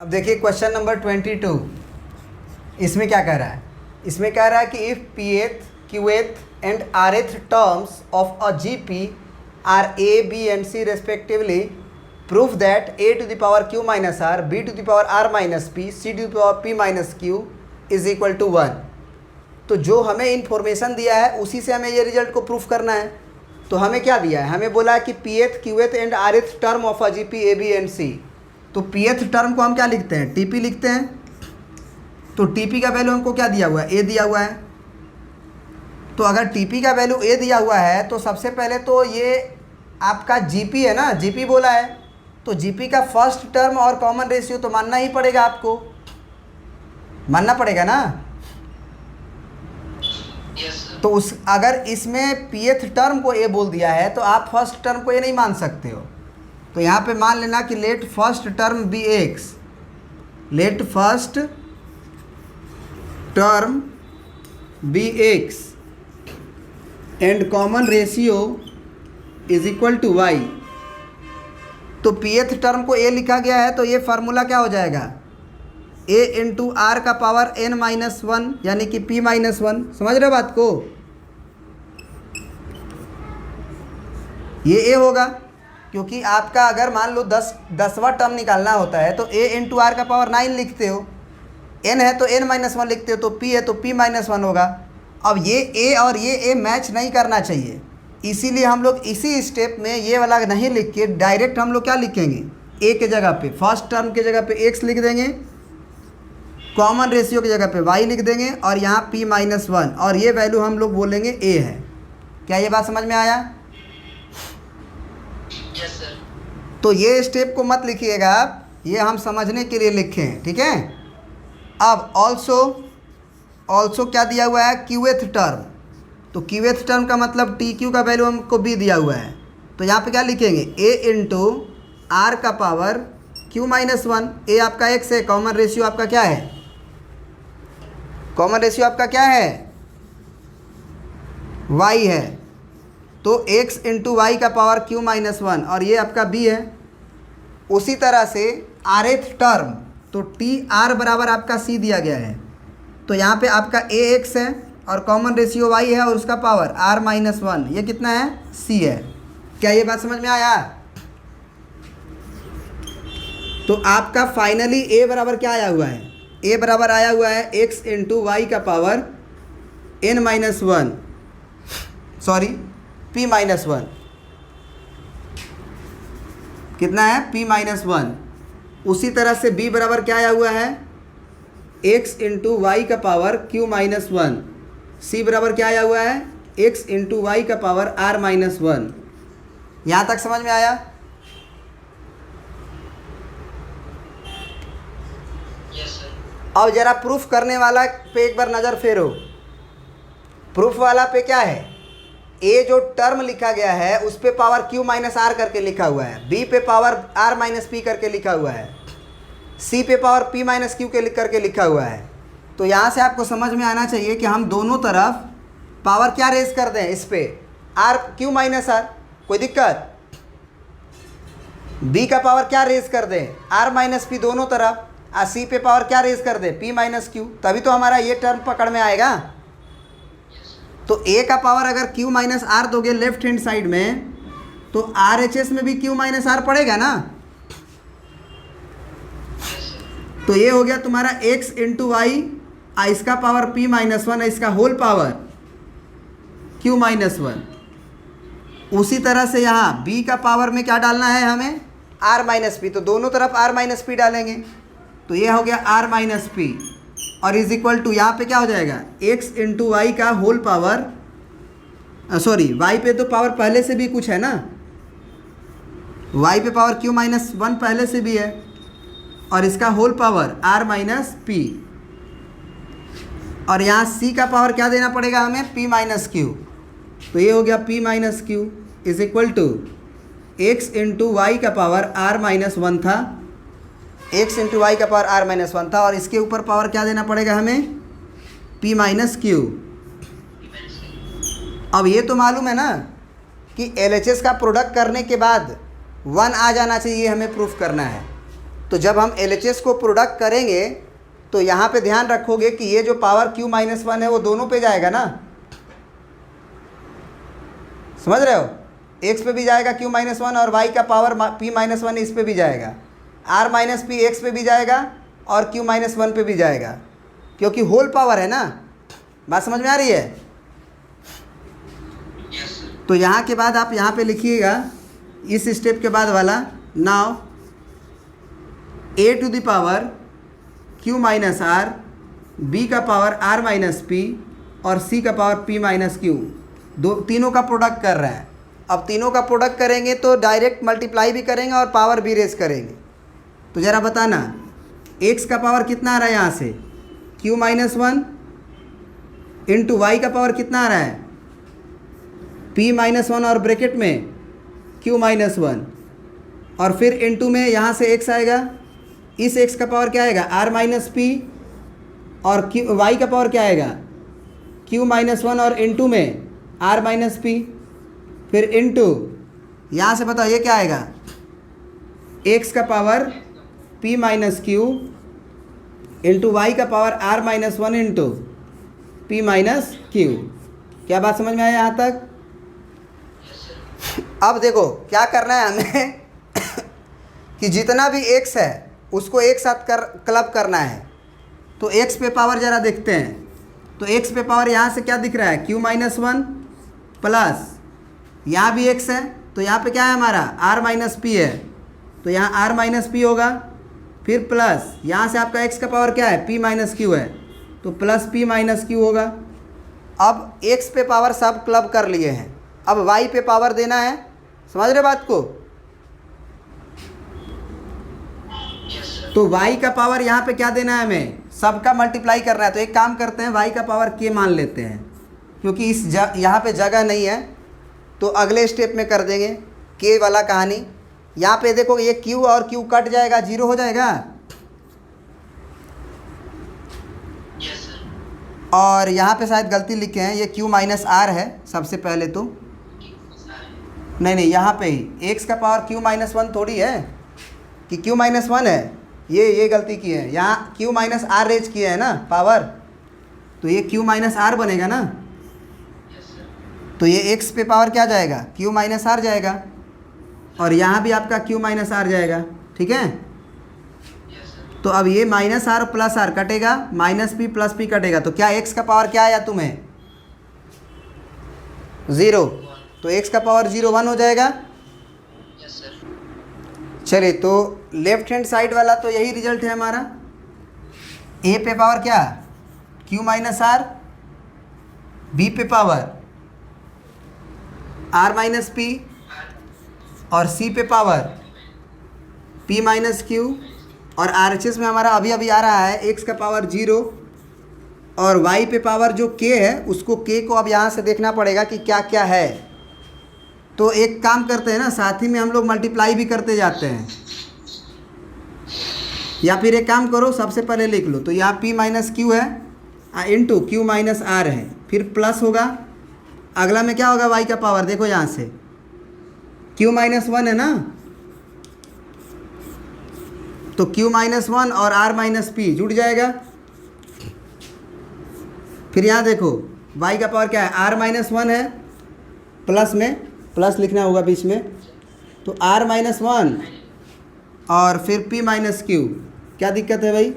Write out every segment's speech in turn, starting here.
अब देखिए question number 22। इसमें क्या कह रहा है? इसमें कह रहा है कि if pth, qth and rth terms of a gp are a, b and c respectively, prove that a to the power q minus r, b to the power r minus p, c to the power p minus q is equal to 1। तो जो हमें information दिया है उसी से हमें ये result को प्रूफ करना है। तो हमें क्या दिया है? हमें बोला है कि pth, qth and rth term of a gp a, b and c। तो pth टर्म को हम क्या लिखते हैं? टीपी लिखते हैं। तो टीपी का वैल्यू हमको क्या दिया हुआ है? ए दिया हुआ है। तो अगर टीपी का वैल्यू ए दिया हुआ है तो सबसे पहले तो ये आपका जीपी है ना, जीपी बोला है तो जीपी का फर्स्ट टर्म और कॉमन रेशियो तो मानना ही पड़ेगा, आपको मानना पड़ेगा ना। तो उस अगर इसमें pth टर्म को ए बोल दिया है तो आप फर्स्ट टर्म को ए नहीं मान सकते हो। तो यहाँ पे मान लेना कि let first term be x, let first term be x and common ratio is equal to y. तो pth टर्म को ए लिखा गया है तो ये फार्मूला क्या हो जाएगा? a इंटू आर का पावर n माइनस वन यानी कि p माइनस वन। समझ रहे हो बात को? ये a होगा क्योंकि आपका अगर मान लो 10वां टर्म निकालना होता है तो a इंटू आर का पावर 9 लिखते हो, n है तो n माइनस वन लिखते हो, तो p है तो p माइनस वन होगा। अब ये a और ये a मैच नहीं करना चाहिए, इसीलिए हम लोग इसी स्टेप में ये वाला नहीं लिख के डायरेक्ट हम लोग क्या लिखेंगे? a के जगह पे फर्स्ट टर्म के जगह पे x लिख देंगे, कॉमन रेशियो की जगह पे y लिख देंगे और यहाँ p माइनस वन और ये वैल्यू हम लोग बोलेंगे a है। क्या ये बात समझ में आया? Yes sir. तो ये स्टेप को मत लिखिएगा आप, ये हम समझने के लिए लिखे हैं, ठीक है। अब ऑल्सो क्या दिया हुआ है? qth term. तो qth टर्म का मतलब tq का वैल्यू हमको b दिया हुआ है, तो यहाँ पे क्या लिखेंगे? a इंटू आर का पावर q माइनस वन। ए आपका x है, कॉमन रेशियो आपका क्या है? कॉमन रेशियो आपका क्या है? y है, तो x इंटू वाई का पावर q माइनस वन और ये आपका b है। उसी तरह से rth टर्म, तो टी आर बराबर आपका c दिया गया है, तो यहाँ पे आपका ax है और कॉमन रेशियो y है और उसका पावर r माइनस वन, ये कितना है? c है। क्या ये बात समझ में आया? तो आपका फाइनली a बराबर क्या आया हुआ है? a बराबर आया हुआ है x इंटू वाई का power n minus one, sorry p minus one. कितना है? p minus one. उसी तरह से b बराबर क्या आया हुआ है? x इंटू वाई का power q minus one. c बराबर क्या आया हुआ है? x इंटू वाई का पावर r माइनस वन। यहाँ तक समझ में आया? Yes sir. अब जरा प्रूफ करने वाला पे एक बार नज़र फेरो। प्रूफ वाला पे क्या है? ए जो टर्म लिखा गया है उस पे पावर q माइनस आर करके लिखा हुआ है, b पे पावर r माइनस पी करके लिखा हुआ है, c पे पावर p माइनस क्यू के करके लिखा हुआ है। तो यहाँ से आपको समझ में आना चाहिए कि हम दोनों तरफ पावर क्या रेज कर दें? इस पे r q माइनस आर, कोई दिक्कत? b का पावर क्या रेज कर दें? r माइनस पी दोनों तरफ, और c पे पावर क्या रेज कर दें? p माइनस क्यू, तभी तो हमारा ये टर्म पकड़ में आएगा। तो a का पावर अगर q माइनस आर दोगे लेफ्ट हैंड साइड में तो RHS में भी q माइनस आर पड़ेगा ना। तो ये हो गया तुम्हारा x इंटू वाई, इसका पावर p माइनस वन, इसका whole power q minus one. उसी तरह से यहाँ b का पावर में क्या डालना है हमें? r माइनस पी, तो दोनों तरफ r माइनस पी डालेंगे, तो ये हो गया r माइनस पी और इज इक्वल टू यहाँ पे क्या हो जाएगा? x इंटू वाई का होल पावर, सॉरी y पे तो पावर पहले से भी कुछ है ना, y पे पावर q माइनस वन पहले से भी है और इसका whole power r minus P, और यहाँ c का पावर क्या देना पड़ेगा हमें? p minus q. तो ये हो गया p minus q is equal to x into y का पावर r माइनस वन था, x इंटू वाई का पावर r माइनस वन था और इसके ऊपर पावर क्या देना पड़ेगा हमें? p minus Q. अब ये तो मालूम है ना कि LHS का प्रोडक्ट करने के बाद 1 आ जाना चाहिए, हमें प्रूफ करना है। तो जब हम LHS को प्रोडक्ट करेंगे तो यहाँ पे ध्यान रखोगे कि ये जो पावर Q माइनस 1 है वो दोनों पे जाएगा ना, समझ रहे हो? x पे भी जाएगा Q माइनस 1 और y का पावर P माइनस 1 इस पे भी जाएगा, R माइनस पी x पे भी जाएगा और Q माइनस 1 पे भी जाएगा, क्योंकि होल पावर है ना। बात समझ में आ रही है? Yes, sir. तो यहाँ के बाद आप यहाँ पे लिखिएगा इस स्टेप के बाद वाला, now a to the power Q minus R, B का पावर R माइनस P और C का पावर P माइनस Q, तीनों का प्रोडक्ट कर रहे हैं। अब तीनों का प्रोडक्ट करेंगे तो डायरेक्ट मल्टीप्लाई भी करेंगे और पावर भी रेस करेंगे। तो ज़रा बताना x का पावर कितना आ रहा है यहाँ से, Q माइनस 1 इंटू वाई का पावर कितना आ रहा है, P माइनस 1 और ब्रैकेट में Q माइनस 1 और फिर इंटू में यहाँ से x आएगा, इस x का पावर क्या आएगा R माइनस पी और y का पावर क्या आएगा Q माइनस 1 और इंटू में R माइनस पी, फिर इंटू यहाँ से बताओ ये क्या आएगा, x का power P minus Q into y का power R minus 1 into P minus Q। क्या बात समझ में आया यहाँ तक? Yes, sir. अब देखो क्या करना है हमें कि जितना भी x है उसको एक साथ क्लब करना है। तो x पे पावर ज़रा देखते हैं, तो x पे पावर यहाँ से क्या दिख रहा है, Q माइनस 1 प्लस यहाँ भी x है तो यहाँ पे क्या है हमारा R माइनस पी है, तो यहाँ R माइनस पी होगा, फिर प्लस यहाँ से आपका x का पावर क्या है P माइनस क्यू है तो प्लस P माइनस क्यू होगा। अब x पे पावर सब क्लब कर लिए हैं, अब y पे पावर देना है, समझ रहे बात को? Yes, sir. तो y का पावर यहाँ पे क्या देना है हमें, सबका मल्टीप्लाई करना है। तो एक काम करते हैं y का पावर k मान लेते हैं, क्योंकि यहाँ पे जगह नहीं है तो अगले स्टेप में कर देंगे k वाला कहानी। यहाँ पे देखो ये q और q कट जाएगा, जीरो हो जाएगा, Yes, sir. और यहाँ पे शायद गलती लिखे हैं, ये q माइनस r है सबसे पहले तो, नहीं यहाँ पे ही x का पावर q माइनस 1 थोड़ी है कि q माइनस 1 है, ये गलती की है, यहाँ q माइनस r रेज किए है ना पावर, तो ये q माइनस r बनेगा ना। Yes, sir. तो ये x पे पावर क्या जाएगा, q माइनस r जाएगा, और यहाँ भी आपका q माइनस r जाएगा, ठीक है। Yes, sir. तो अब ये माइनस r प्लस r कटेगा, माइनस p प्लस p कटेगा, तो क्या x का पावर क्या आया तुम्हें, 0, तो x का पावर 0 1 हो जाएगा। Yes, sir. चलिए तो लेफ्ट हैंड साइड वाला तो यही रिजल्ट है हमारा, a पे पावर क्या q माइनस r, b पे पावर r माइनस p और c पे पावर p माइनस q, और RHS में हमारा अभी अभी आ रहा है x का पावर 0 और y पे पावर जो k है उसको k को अब यहाँ से देखना पड़ेगा कि क्या क्या है। तो एक काम करते हैं ना, साथ ही में हम लोग मल्टीप्लाई भी करते जाते हैं, या फिर एक काम करो सबसे पहले लिख लो, तो यहाँ p माइनस क्यू है इंटू क्यू माइनस r है, फिर प्लस होगा, अगला में क्या होगा y का पावर, देखो यहाँ से q माइनस 1 है ना, तो q माइनस 1 और r माइनस पी जुड़ जाएगा। फिर यहाँ देखो y का पावर क्या है, r माइनस 1 है, प्लस में प्लस लिखना होगा बीच में, तो r माइनस 1 और फिर p माइनस क्यू, क्या दिक्कत है भाई?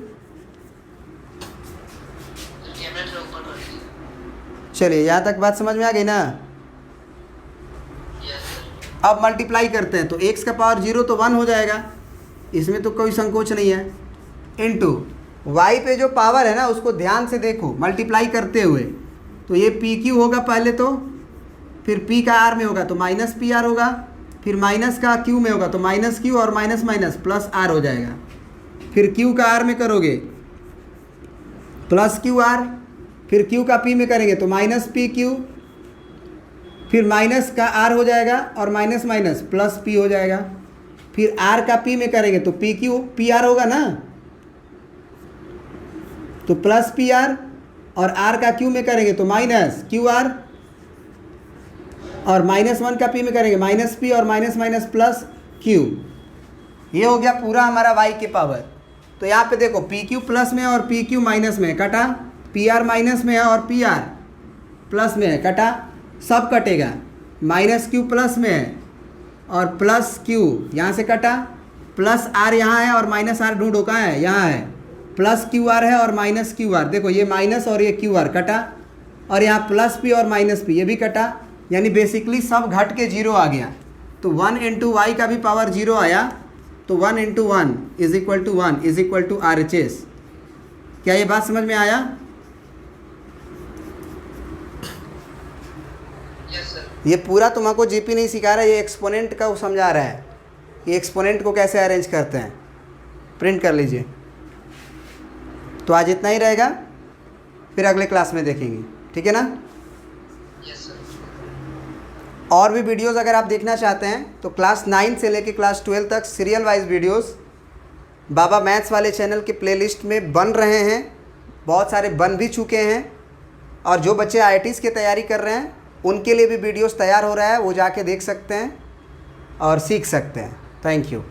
कैमरा थोड़ा ऊपर कर दीजिए। चलिए यहाँ तक बात समझ में आ गई ना। Yes, sir. अब मल्टीप्लाई करते हैं, तो x का पावर 0 तो 1 हो जाएगा, इसमें तो कोई संकोच नहीं है, इनटू y पे जो पावर है ना उसको ध्यान से देखो मल्टीप्लाई करते हुए, तो ये पी क्यू होगा पहले, तो फिर p का r में होगा तो माइनस पी आर होगा, फिर माइनस का q में होगा तो माइनस q और माइनस माइनस प्लस r हो जाएगा, फिर q का r में करोगे प्लस क्यू आर, फिर q का p में करेंगे तो माइनस पी क्यू, फिर माइनस का r हो जाएगा और माइनस माइनस प्लस p हो जाएगा, फिर r का p में करेंगे तो पी क्यू पी आर होगा ना, तो प्लस पी आर, और r का q में करेंगे तो माइनस क्यू आर, और -1 का p में करेंगे माइनस पी और माइनस माइनस प्लस क्यू। ये हो गया पूरा हमारा y के पावर। तो यहाँ पे देखो पी क्यू प्लस में और पी क्यू माइनस में कटा, पी आर माइनस में है और पी आर प्लस में है कटा, सब कटेगा। माइनस क्यू प्लस में है और प्लस क्यू यहाँ से कटा, प्लस आर यहाँ है और माइनस आर ढूंढो कहाँ है, यहाँ है। प्लस क्यू आर है और माइनस क्यू आर, देखो ये माइनस और ये क्यू आर कटा, और यहाँ प्लस पी और माइनस पी ये भी कटा, यानी बेसिकली सब घट के जीरो आ गया। तो 1 इंटू वाई का भी पावर जीरो आया, तो 1 into 1 is equal to 1 is equal to R H S. क्या ये बात समझ में आया? Yes sir. ये पूरा तुमको जीपी नहीं सिखा रहा है, ये एक्सपोनेंट का वो समझा रहा है कि एक्सपोनेंट को कैसे अरेंज करते हैं। प्रिंट कर लीजिए। तो आज इतना ही रहेगा, फिर अगले क्लास में देखेंगे, ठीक है ना? Yes sir. और भी वीडियोस अगर आप देखना चाहते हैं तो क्लास 9 से लेकर क्लास 12 तक सीरियल वाइज वीडियोस बाबा मैथ्स वाले चैनल के प्लेलिस्ट में बन रहे हैं। बहुत सारे बन भी चुके हैं, और जो बच्चे IITs की तैयारी कर रहे हैं उनके लिए भी वीडियोस तैयार हो रहा है, वो जाके देख सकते हैं और सीख सकते हैं। Thank you.